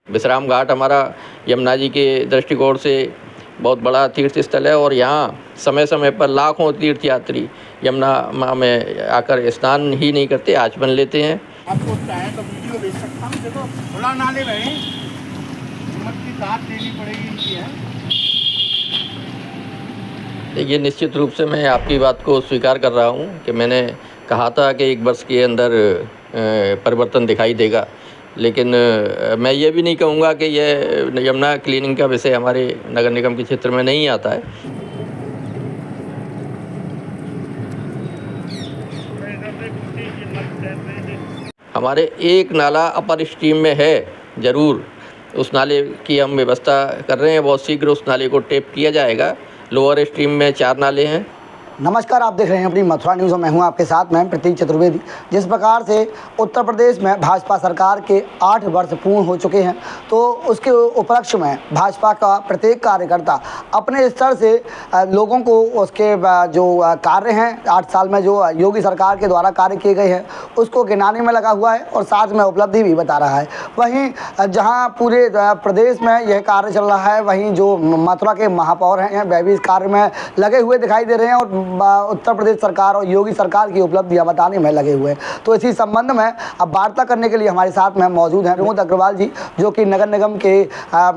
विश्राम घाट हमारा यमुना जी के दृष्टिकोण से बहुत बड़ा तीर्थ स्थल है और यहाँ समय समय पर लाखों तीर्थयात्री यमुना में आकर स्नान ही नहीं करते, आचमन लेते हैं। आपको चाहे तो वीडियो भेज सकता हूँ। देखो खुला नाले में हिम्मत की दाद देनी पड़ेगी इनकी है। देखिए, निश्चित रूप से मैं आपकी बात को स्वीकार कर रहा हूँ कि मैंने कहा था कि 1 वर्ष के अंदर परिवर्तन दिखाई देगा, लेकिन मैं ये भी नहीं कहूँगा कि यह यमुना क्लीनिंग का विषय हमारे नगर निगम के क्षेत्र में नहीं आता है। हमारे एक नाला अपर स्ट्रीम में है ज़रूर, उस नाले की हम व्यवस्था कर रहे हैं, बहुत शीघ्र उस नाले को टेप किया जाएगा। लोअर स्ट्रीम में 4 नाले हैं। नमस्कार, आप देख रहे हैं अपनी मथुरा न्यूज़ और मैं हूं आपके साथ। मैं प्रतीक चतुर्वेदी। जिस प्रकार से उत्तर प्रदेश में भाजपा सरकार के 8 वर्ष पूर्ण हो चुके हैं, तो उसके उपलक्ष्य में भाजपा का प्रत्येक कार्यकर्ता अपने स्तर से लोगों को उसके जो कार्य हैं 8 साल में जो योगी सरकार के द्वारा कार्य किए गए हैं उसको गिनाने में लगा हुआ है और साथ में उपलब्धि भी बता रहा है। वहीं जहाँ पूरे प्रदेश में यह कार्य चल रहा है, वहीं जो मथुरा के महापौर हैं वह भी इस कार्य में लगे हुए दिखाई दे रहे हैं और उत्तर प्रदेश सरकार और योगी सरकार की उपलब्धियां बताने में लगे हुए हैं। तो इसी संबंध में अब वार्ता करने के लिए हमारे साथ में मौजूद हैं विनोद अग्रवाल जी, जो कि नगर निगम के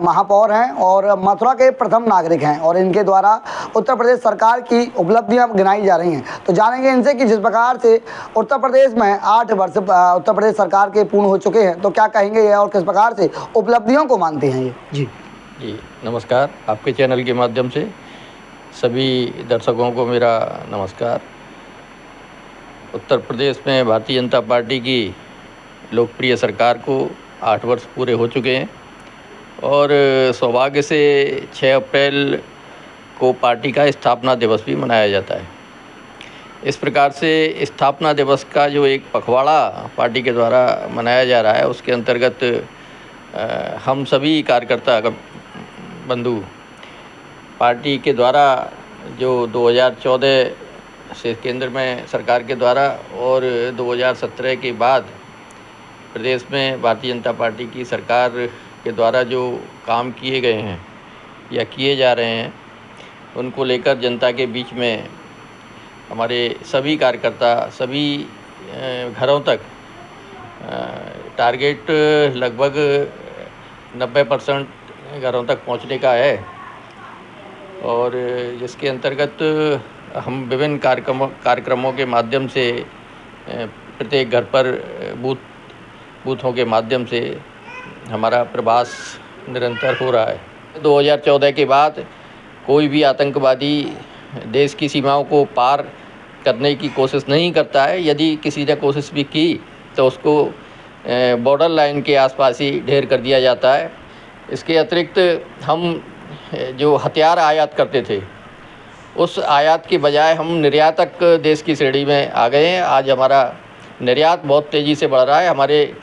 महापौर हैं और मथुरा के प्रथम नागरिक हैं और इनके द्वारा उत्तर प्रदेश सरकार की उपलब्धियां गिनाई जा रही हैं। तो जानेंगे इनसे कि जिस प्रकार से उत्तर प्रदेश में 8 वर्ष उत्तर प्रदेश सरकार के पूर्ण हो चुके हैं, तो क्या कहेंगे और किस प्रकार से उपलब्धियों को मानते हैं ये। जी नमस्कार, आपके चैनल के माध्यम से सभी दर्शकों को मेरा नमस्कार। उत्तर प्रदेश में भारतीय जनता पार्टी की लोकप्रिय सरकार को 8 वर्ष पूरे हो चुके हैं और सौभाग्य से 6 अप्रैल को पार्टी का स्थापना दिवस भी मनाया जाता है। इस प्रकार से स्थापना दिवस का जो एक पखवाड़ा पार्टी के द्वारा मनाया जा रहा है, उसके अंतर्गत हम सभी कार्यकर्ता बंधु पार्टी के द्वारा जो 2014 से केंद्र में सरकार के द्वारा और 2017 के बाद प्रदेश में भारतीय जनता पार्टी की सरकार के द्वारा जो काम किए गए हैं या किए जा रहे हैं, उनको लेकर जनता के बीच में हमारे सभी कार्यकर्ता सभी घरों तक टारगेट लगभग 90% घरों तक पहुंचने का है और जिसके अंतर्गत हम विभिन्न कार्यक्रमों के माध्यम से प्रत्येक घर पर बूथों के माध्यम से हमारा प्रवास निरंतर हो रहा है। 2014 के बाद कोई भी आतंकवादी देश की सीमाओं को पार करने की कोशिश नहीं करता है। यदि किसी ने कोशिश भी की तो उसको बॉर्डर लाइन के आसपास ही ढेर कर दिया जाता है। इसके अतिरिक्त हम जो हथियार आयात करते थे, उस आयात के बजाय हम निर्यातक देश की श्रेणी में आ गए हैं। आज हमारा निर्यात बहुत तेज़ी से बढ़ रहा है। हमारे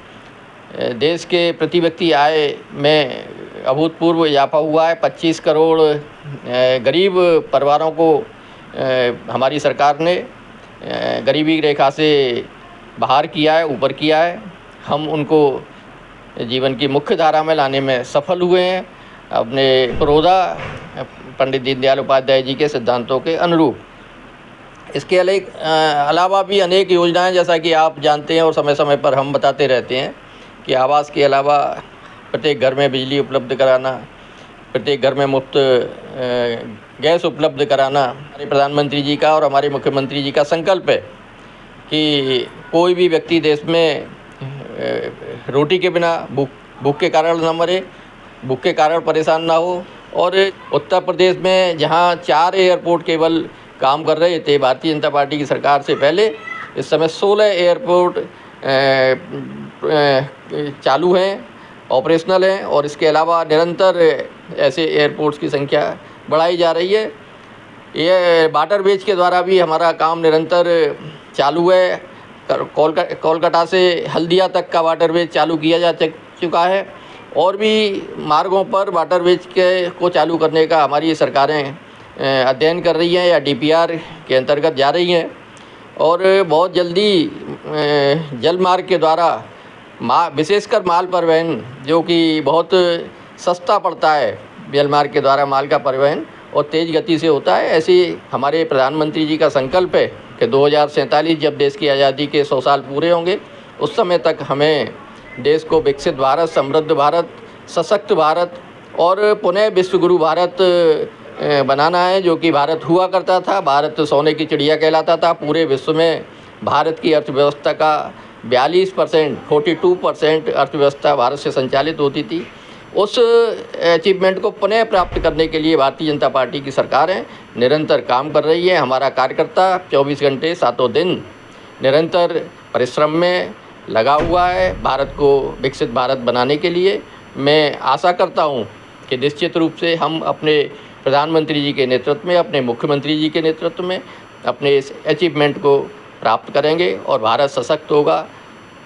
देश के प्रति व्यक्ति आय में अभूतपूर्व इजाफा हुआ है। 25 करोड़ गरीब परिवारों को हमारी सरकार ने गरीबी रेखा से बाहर किया है, ऊपर किया है। हम उनको जीवन की मुख्य धारा में लाने में सफल हुए हैं अपने पुरोधा पंडित दीनदयाल उपाध्याय जी के सिद्धांतों के अनुरूप। इसके अलावा भी अनेक योजनाएं, जैसा कि आप जानते हैं और समय समय पर हम बताते रहते हैं कि आवास के अलावा प्रत्येक घर में बिजली उपलब्ध कराना, प्रत्येक घर में मुफ्त गैस उपलब्ध कराना हमारे प्रधानमंत्री जी का और हमारे मुख्यमंत्री जी का संकल्प है कि कोई भी व्यक्ति देश में रोटी के बिना भूख के कारण न मरे, भूख के कारण परेशान ना हो। और उत्तर प्रदेश में जहां 4 एयरपोर्ट केवल काम कर रहे थे भारतीय जनता पार्टी की सरकार से पहले, इस समय 16 एयरपोर्ट चालू हैं, ऑपरेशनल हैं और इसके अलावा निरंतर ऐसे एयरपोर्ट्स की संख्या बढ़ाई जा रही है। ये वाटरवेज के द्वारा भी हमारा काम निरंतर चालू है। कोलकाता से हल्दिया तक का वाटरवेज चालू किया जा चुका है और भी मार्गों पर वाटरवेज को चालू करने का हमारी सरकारें अध्ययन कर रही हैं या DPR के अंतर्गत जा रही हैं और बहुत जल्दी जल मार्ग के द्वारा विशेषकर माल परिवहन जो कि बहुत सस्ता पड़ता है, रेल मार्ग के द्वारा माल का परिवहन और तेज़ गति से होता है। ऐसे हमारे प्रधानमंत्री जी का संकल्प है कि 2047 जब देश की आज़ादी के 100 साल पूरे होंगे, उस समय तक हमें देश को विकसित भारत, समृद्ध भारत, सशक्त भारत और पुनः विश्वगुरु भारत बनाना है। जो कि भारत हुआ करता था, भारत सोने की चिड़िया कहलाता था। पूरे विश्व में भारत की अर्थव्यवस्था का 42%, 42% अर्थव्यवस्था भारत से संचालित होती थी। उस अचीवमेंट को पुनः प्राप्त करने के लिए भारतीय जनता पार्टी की सरकार है निरंतर काम कर रही है। हमारा कार्यकर्ता 24 घंटे सातों दिन निरंतर परिश्रम में लगा हुआ है भारत को विकसित भारत बनाने के लिए। मैं आशा करता हूं कि निश्चित रूप से हम अपने प्रधानमंत्री जी के नेतृत्व में, अपने मुख्यमंत्री जी के नेतृत्व में अपने इस अचीवमेंट को प्राप्त करेंगे और भारत सशक्त होगा,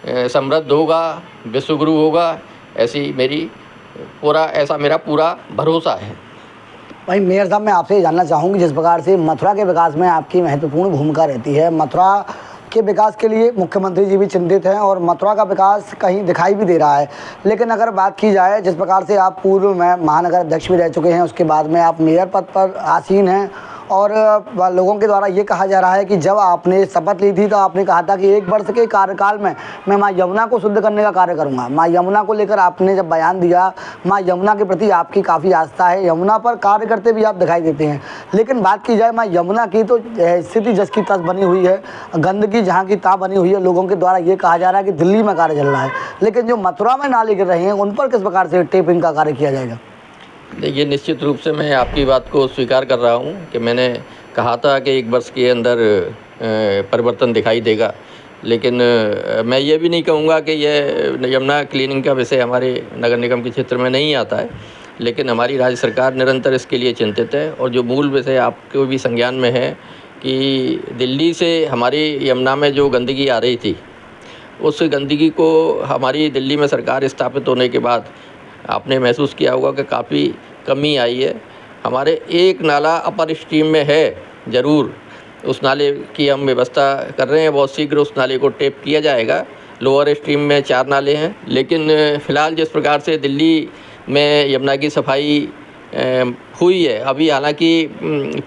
समृद्ध होगा, विश्वगुरु होगा। ऐसा मेरा पूरा भरोसा है। भाई मेयर साहब, मैं आपसे ये जानना चाहूँगी, जिस प्रकार से मथुरा के विकास में आपकी महत्वपूर्ण भूमिका रहती है, मथुरा के विकास के लिए मुख्यमंत्री जी भी चिंतित हैं और मथुरा का विकास कहीं दिखाई भी दे रहा है। लेकिन अगर बात की जाए, जिस प्रकार से आप पूर्व में महानगर अध्यक्ष भी रह चुके हैं, उसके बाद में आप मेयर पद पर आसीन हैं और लोगों के द्वारा ये कहा जा रहा है कि जब आपने शपथ ली थी तो आपने कहा था कि 1 वर्ष के कार्यकाल में मैं माँ यमुना को शुद्ध करने का कार्य करूँगा। माँ यमुना को लेकर आपने जब बयान दिया, माँ यमुना के प्रति आपकी काफ़ी आस्था है, यमुना पर कार्य करते भी आप दिखाई देते हैं। लेकिन बात की जाए माँ यमुना की तो स्थिति जस की तस बनी हुई है, गंदगी जहाँ की तहाँ बनी हुई है। लोगों के द्वारा ये कहा जा रहा है कि दिल्ली में कार्य चल रहा है, लेकिन जो मथुरा में नाले गिर रहे हैं उन पर किस प्रकार से टेपिंग का कार्य किया जाएगा? देखिए, निश्चित रूप से मैं आपकी बात को स्वीकार कर रहा हूं कि मैंने कहा था कि 1 वर्ष के अंदर परिवर्तन दिखाई देगा। लेकिन मैं ये भी नहीं कहूँगा कि यह यमुना क्लीनिंग का विषय हमारे नगर निगम के क्षेत्र में नहीं आता है। लेकिन हमारी राज्य सरकार निरंतर इसके लिए चिंतित है। और जो मूल विषय आपको भी संज्ञान में है कि दिल्ली से हमारी यमुना में जो गंदगी आ रही थी, उस गंदगी को हमारी दिल्ली में सरकार स्थापित होने के बाद आपने महसूस किया होगा कि काफ़ी कमी आई है। हमारे एक नाला अपर स्ट्रीम में है ज़रूर, उस नाले की हम व्यवस्था कर रहे हैं, बहुत शीघ्र उस नाले को टेप किया जाएगा। लोअर स्ट्रीम में 4 नाले हैं। लेकिन फ़िलहाल जिस प्रकार से दिल्ली में यमुना की सफाई हुई है, अभी हालांकि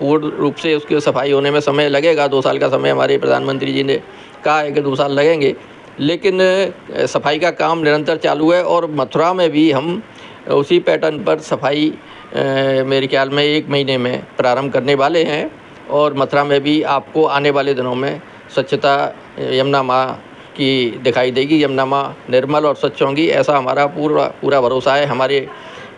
पूर्ण रूप से उसकी सफाई होने में समय लगेगा, 2 साल का समय हमारे प्रधानमंत्री जी ने कहा है कि 2 साल लगेंगे। लेकिन सफाई का काम निरंतर चालू है और मथुरा में भी हम उसी पैटर्न पर सफाई मेरे ख्याल में 1 महीने में प्रारंभ करने वाले हैं। और मथुरा में भी आपको आने वाले दिनों में स्वच्छता यमुना माँ की दिखाई देगी, यमुना माँ निर्मल और स्वच्छ होंगी, ऐसा हमारा पूरा भरोसा है। हमारे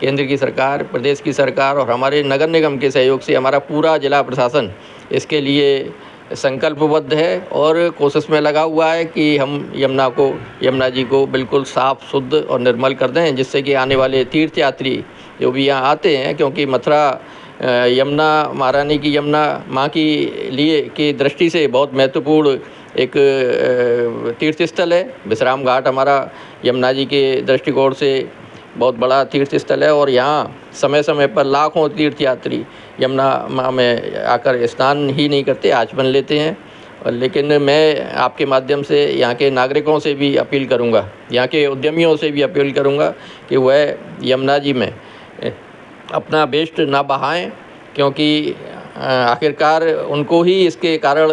केंद्र की सरकार, प्रदेश की सरकार और हमारे नगर निगम के सहयोग से हमारा पूरा जिला प्रशासन इसके लिए संकल्पबद्ध है और कोशिश में लगा हुआ है कि हम यमुना जी को बिल्कुल साफ़, शुद्ध और निर्मल कर दें, जिससे कि आने वाले तीर्थयात्री जो भी यहाँ आते हैं, क्योंकि मथुरा यमुना महारानी की, यमुना माँ की लिए की दृष्टि से बहुत महत्वपूर्ण एक तीर्थ स्थल है। विश्राम घाट हमारा यमुना जी के दृष्टिकोण से बहुत बड़ा तीर्थ स्थल है और यहाँ समय समय पर लाखों तीर्थयात्री यमुना माँ में आकर स्नान ही नहीं करते, आचमन लेते हैं। लेकिन मैं आपके माध्यम से यहाँ के नागरिकों से भी अपील करूँगा, यहाँ के उद्यमियों से भी अपील करूँगा कि वह यमुना जी में अपना वेस्ट ना बहाएं, क्योंकि आखिरकार उनको ही इसके कारण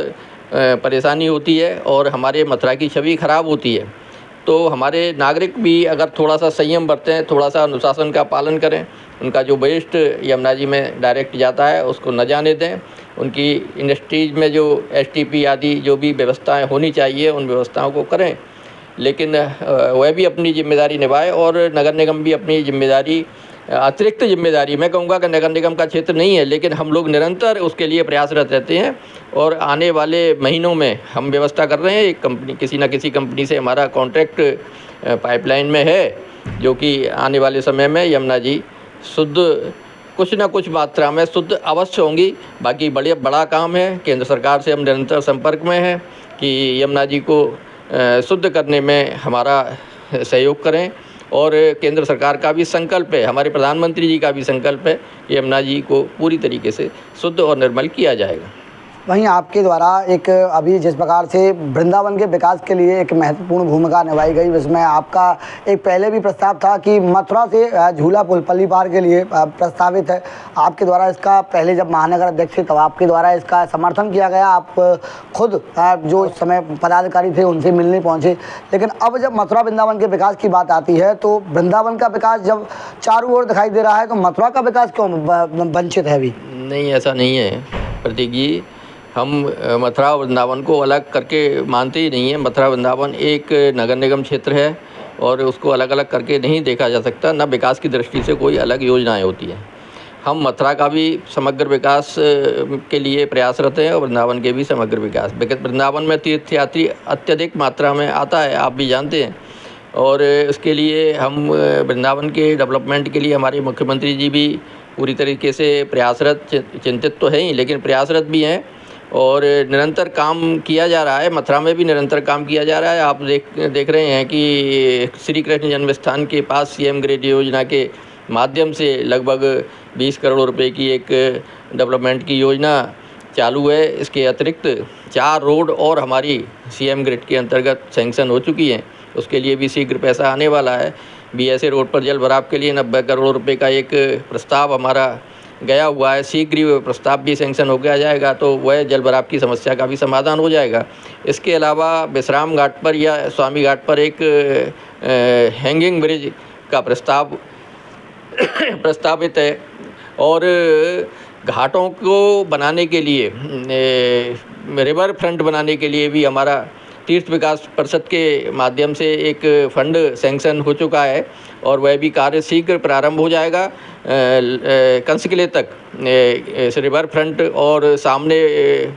परेशानी होती है और हमारे मथुरा की छवि खराब होती है। तो हमारे नागरिक भी अगर थोड़ा सा संयम बरतें, थोड़ा सा अनुशासन का पालन करें, उनका जो वेस्ट यमुना जी में डायरेक्ट जाता है उसको न जाने दें। उनकी इंडस्ट्रीज़ में जो STP आदि जो भी व्यवस्थाएं होनी चाहिए उन व्यवस्थाओं को करें, लेकिन वह भी अपनी जिम्मेदारी निभाए और नगर निगम भी अपनी जिम्मेदारी, अतिरिक्त जिम्मेदारी, मैं कहूँगा कि नगर निगम का क्षेत्र नहीं है, लेकिन हम लोग निरंतर उसके लिए प्रयासरत रहते हैं। और आने वाले महीनों में हम व्यवस्था कर रहे हैं, एक कंपनी, किसी न किसी कंपनी से हमारा कॉन्ट्रैक्ट पाइपलाइन में है, जो कि आने वाले समय में यमुना जी शुद्ध, कुछ न कुछ मात्रा में शुद्ध अवश्य होंगी। बाकी बड़ा काम है, केंद्र सरकार से हम निरंतर संपर्क में हैं कि यमुना जी को शुद्ध करने में हमारा सहयोग करें। और केंद्र सरकार का भी संकल्प है, हमारे प्रधानमंत्री जी का भी संकल्प है कि यमुना जी को पूरी तरीके से शुद्ध और निर्मल किया जाएगा। वहीं आपके द्वारा एक अभी जिस प्रकार से वृंदावन के विकास के लिए एक महत्वपूर्ण भूमिका निभाई गई, जिसमें आपका एक पहले भी प्रस्ताव था कि मथुरा से झूला पुल पल्ली पार के लिए प्रस्तावित है। आपके द्वारा इसका पहले जब महानगर अध्यक्ष थे तब आपके द्वारा इसका समर्थन किया गया। आप खुद जो उस समय पदाधिकारी थे उनसे मिलने पहुँचे, लेकिन अब जब मथुरा वृंदावन के विकास की बात आती है तो वृंदावन का विकास जब चारों ओर दिखाई दे रहा है तो मथुरा का विकास क्यों वंचित है अभी? नहीं, ऐसा नहीं है प्रतीक जी। हम मथुरा वृंदावन को अलग करके मानते ही नहीं है। मथुरा वृंदावन एक नगर निगम क्षेत्र है और उसको अलग अलग करके नहीं देखा जा सकता। न विकास की दृष्टि से कोई अलग योजनाएं होती हैं। हम मथुरा का भी समग्र विकास के लिए प्रयासरत हैं और वृंदावन के भी समग्र विकास। वृंदावन में तीर्थयात्री अत्यधिक मात्रा में आता है, आप भी जानते हैं, और इसके लिए हम वृंदावन के डेवलपमेंट के लिए हमारे मुख्यमंत्री जी भी पूरी तरीके से प्रयासरत, चिंतित तो हैं ही लेकिन प्रयासरत भी हैं और निरंतर काम किया जा रहा है। मथुरा में भी निरंतर काम किया जा रहा है। आप देख रहे हैं कि श्री कृष्ण जन्म स्थान के पास सीएम ग्रेड योजना के माध्यम से लगभग 20 करोड़ रुपए की एक डेवलपमेंट की योजना चालू है। इसके अतिरिक्त 4 रोड और हमारी सीएम ग्रिड के अंतर्गत सैंक्शन हो चुकी हैं। उसके लिए भी शीघ्र पैसा आने वाला है। बीएसए रोड पर जल भराव के लिए 90 करोड़ रुपए का एक प्रस्ताव हमारा गया हुआ है। शीघ्र ही प्रस्ताव भी सैंक्शन हो गया जाएगा तो वह जल भराव की समस्या का भी समाधान हो जाएगा। इसके अलावा विश्राम घाट पर या स्वामी घाट पर एक हैंगिंग ब्रिज का प्रस्तावित है और घाटों को बनाने के लिए, रिवर फ्रंट बनाने के लिए भी हमारा तीर्थ विकास परिषद के माध्यम से एक फंड सैंक्शन हो चुका है और वह भी कार्य शीघ्र प्रारंभ हो जाएगा। कंसकिले तक इस रिवर फ्रंट और सामने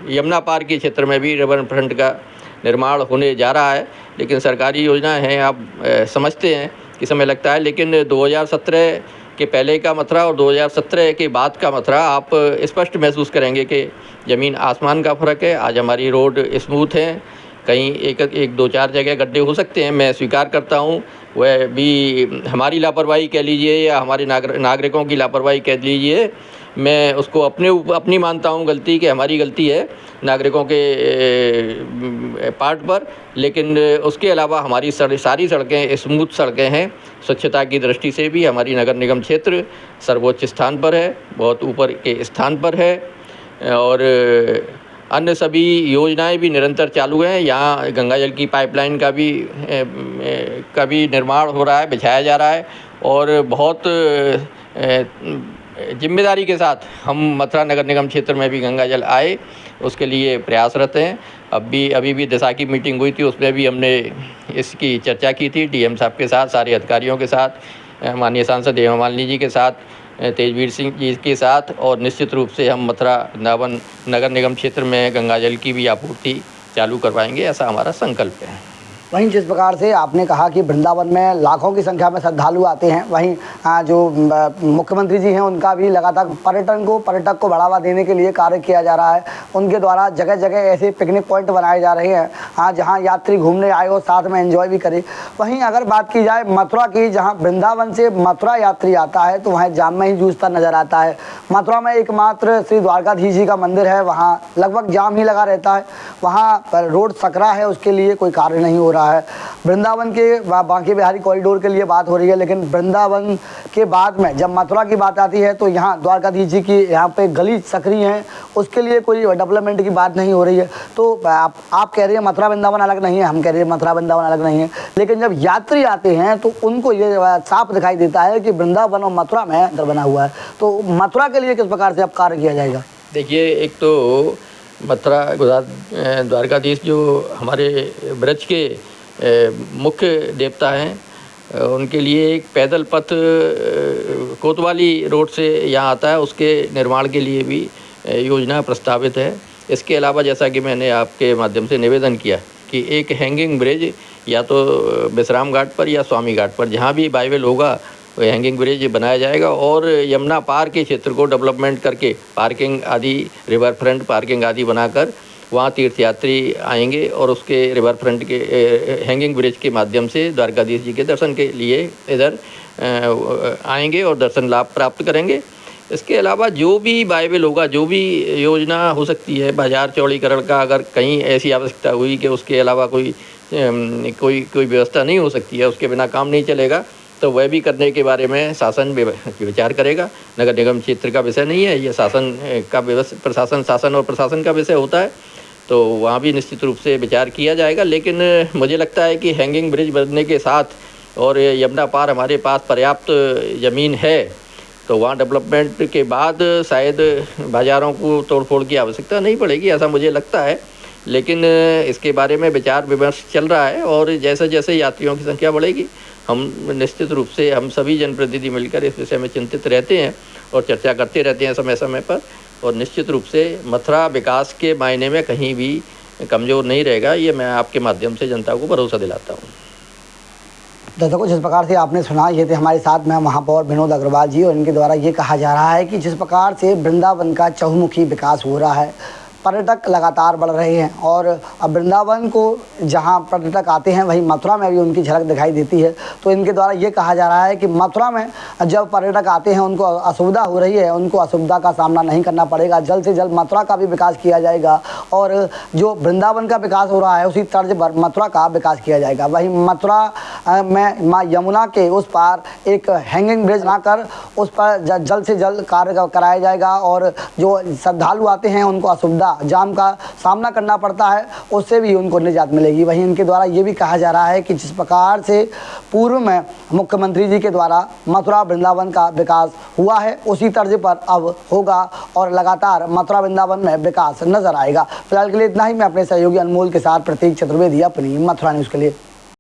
यमुना पार के क्षेत्र में भी रिवर फ्रंट का निर्माण होने जा रहा है। लेकिन सरकारी योजना है, आप समझते हैं कि समय लगता है, लेकिन 2017 के पहले का मथुरा और 2017 के बाद का मथुरा आप स्पष्ट महसूस करेंगे कि ज़मीन आसमान का फ़र्क है। आज हमारी रोड स्मूथ हैं, कहीं एक दो चार जगह गड्ढे हो सकते हैं, मैं स्वीकार करता हूँ। वह भी हमारी लापरवाही कह लीजिए या हमारे नागरिकों की लापरवाही कह लीजिए, मैं उसको अपनी मानता हूँ गलती, कि हमारी गलती है नागरिकों के पार्ट पर। लेकिन उसके अलावा हमारी सारी सड़कें स्मूथ सड़कें हैं। स्वच्छता की दृष्टि से भी हमारी नगर निगम क्षेत्र सर्वोच्च स्थान पर है, बहुत ऊपर के स्थान पर है और अन्य सभी योजनाएं भी निरंतर चालू हैं। यहाँ गंगा जल की पाइपलाइन का भी निर्माण हो रहा है, बिछाया जा रहा है और बहुत जिम्मेदारी के साथ हम मथुरा नगर निगम क्षेत्र में भी गंगा जल आए उसके लिए प्रयासरत हैं। अभी भी दिशा की मीटिंग हुई थी, उसमें भी हमने इसकी चर्चा की थी डीएम साहब के साथ, सारे अधिकारियों के साथ, माननीय सांसद हेमा मालिनी जी के साथ, तेजवीर सिंह जी के साथ, और निश्चित रूप से हम मथुरा वृंदावन नगर निगम क्षेत्र में गंगा जल की भी आपूर्ति चालू करवाएंगे, ऐसा हमारा संकल्प है। वहीं जिस प्रकार से आपने कहा कि वृंदावन में लाखों की संख्या में श्रद्धालु आते हैं, वहीं जो मुख्यमंत्री जी हैं उनका भी लगातार पर्यटक को बढ़ावा देने के लिए कार्य किया जा रहा है। उनके द्वारा जगह जगह ऐसे पिकनिक पॉइंट बनाए जा रहे हैं जहां यात्री घूमने आए और साथ में एंजॉय भी करे। वहीं अगर बात की जाए मथुरा की, जहाँ वृंदावन से मथुरा यात्री आता है तो वहाँ जाम में ही जूझता नजर आता है। मथुरा में एकमात्र श्री द्वारकाधीश जी का मंदिर है, वहाँ लगभग जाम ही लगा रहता है। वहाँ रोड सकरा है, उसके लिए कोई कार्य नहीं हो रहा है। वृंदावन के बांके बिहारी कॉरिडोर के लिए बात हो रही है, लेकिन वृंदावन के बाद में जब मथुरा की बात आती है तो यहाँ द्वारकाधीश जी की यहाँ पे गली सकरी हैं, उसके लिए कोई डेवलपमेंट की बात नहीं हो रही है। तो आप कह रहे हैं मथुरा वृंदावन अलग नहीं है, हम कह रहे हैं मथुरा वृंदावन अलग नहीं है, लेकिन जब यात्री आते हैं तो उनको ये साफ दिखाई देता है कि वृंदावन और मथुरा में अंतर बना हुआ है। तो मथुरा के लिए किस प्रकार से अब कार्य किया जाएगा? देखिए, एक तो मथुरा द्वारकाधीश जो हमारे ब्रज के मुख्य देवता हैं, उनके लिए एक पैदल पथ कोतवाली रोड से यहाँ आता है, उसके निर्माण के लिए भी योजना प्रस्तावित है। इसके अलावा जैसा कि मैंने आपके माध्यम से निवेदन किया कि एक हैंगिंग ब्रिज या तो विश्राम घाट पर या स्वामी घाट पर जहाँ भी बाइवेल होगा वह हैंगिंग ब्रिज बनाया जाएगा और यमुना पार के क्षेत्र को डेवलपमेंट करके पार्किंग आदि, रिवर फ्रंट पार्किंग आदि बनाकर वहाँ तीर्थयात्री आएंगे और उसके रिवर फ्रंट के हैंगिंग ब्रिज के माध्यम से द्वारकाधीश जी के दर्शन के लिए इधर आएंगे और दर्शन लाभ प्राप्त करेंगे। इसके अलावा जो भी वायबल होगा, जो भी योजना हो सकती है बाज़ार चौड़ीकरण का, अगर कहीं ऐसी आवश्यकता हुई कि उसके अलावा कोई व्यवस्था नहीं हो सकती है, उसके बिना काम नहीं चलेगा, तो वह भी करने के बारे में शासन विचार करेगा। नगर निगम क्षेत्र का विषय नहीं है, ये शासन का शासन और प्रशासन का विषय होता है, तो वहाँ भी निश्चित रूप से विचार किया जाएगा। लेकिन मुझे लगता है कि हैंगिंग ब्रिज बनने के साथ और यमुना पार हमारे पास पर्याप्त ज़मीन है, तो वहाँ डेवलपमेंट के बाद शायद बाज़ारों को तोड़-फोड़ की आवश्यकता नहीं पड़ेगी, ऐसा मुझे लगता है। लेकिन इसके बारे में विचार विमर्श चल रहा है और जैसे जैसे यात्रियों की संख्या बढ़ेगी, हम निश्चित रूप से हम सभी जनप्रतिनिधि मिलकर इस विषय में चिंतित रहते हैं और चर्चा करते रहते हैं समय समय पर, और निश्चित रूप से मथुरा विकास के मायने में कहीं भी कमज़ोर नहीं रहेगा, ये मैं आपके माध्यम से जनता को भरोसा दिलाता हूँ। दर्शकों, जिस प्रकार से आपने सुना, ये थे हमारे साथ में महापौर विनोद अग्रवाल जी, और इनके द्वारा ये कहा जा रहा है कि जिस प्रकार से वृंदावन का चहुमुखी विकास हो रहा है, पर्यटक लगातार बढ़ रहे हैं, और अब वृंदावन को जहां पर्यटक आते हैं वहीं मथुरा में भी उनकी झलक दिखाई देती है। तो इनके द्वारा ये कहा जा रहा है कि मथुरा में जब पर्यटक आते हैं उनको असुविधा हो रही है, उनको असुविधा का सामना नहीं करना पड़ेगा। जल्द से जल्द मथुरा का भी विकास किया जाएगा, और जो वृंदावन का विकास हो रहा है उसी तर्ज पर मथुरा का विकास किया जाएगा। वहीं मथुरा में माँ यमुना के उस पार एक हैंगिंग ब्रिज बनाकर उस पर जल्द से जल्द कार्य कराया जाएगा, और जो श्रद्धालु आते हैं उनको असुविधा जाम का सामना करना पड़ता है, उससे भी उनको निजात मिलेगी। वहीं इनके द्वारा ये भी कहा जा रहा है कि जिस प्रकार से पूर्व में मुख्यमंत्री जी के द्वारा मथुरा वृंदावन का विकास हुआ है, उसी तर्ज पर अब होगा और लगातार मथुरा वृंदावन में विकास नजर आएगा। फिलहाल के लिए इतना ही। मैं अपने सहयोगी अनमोल के साथ प्रतीक चतुर्वेदी, अपनी मथुरा न्यूज़ के लिए।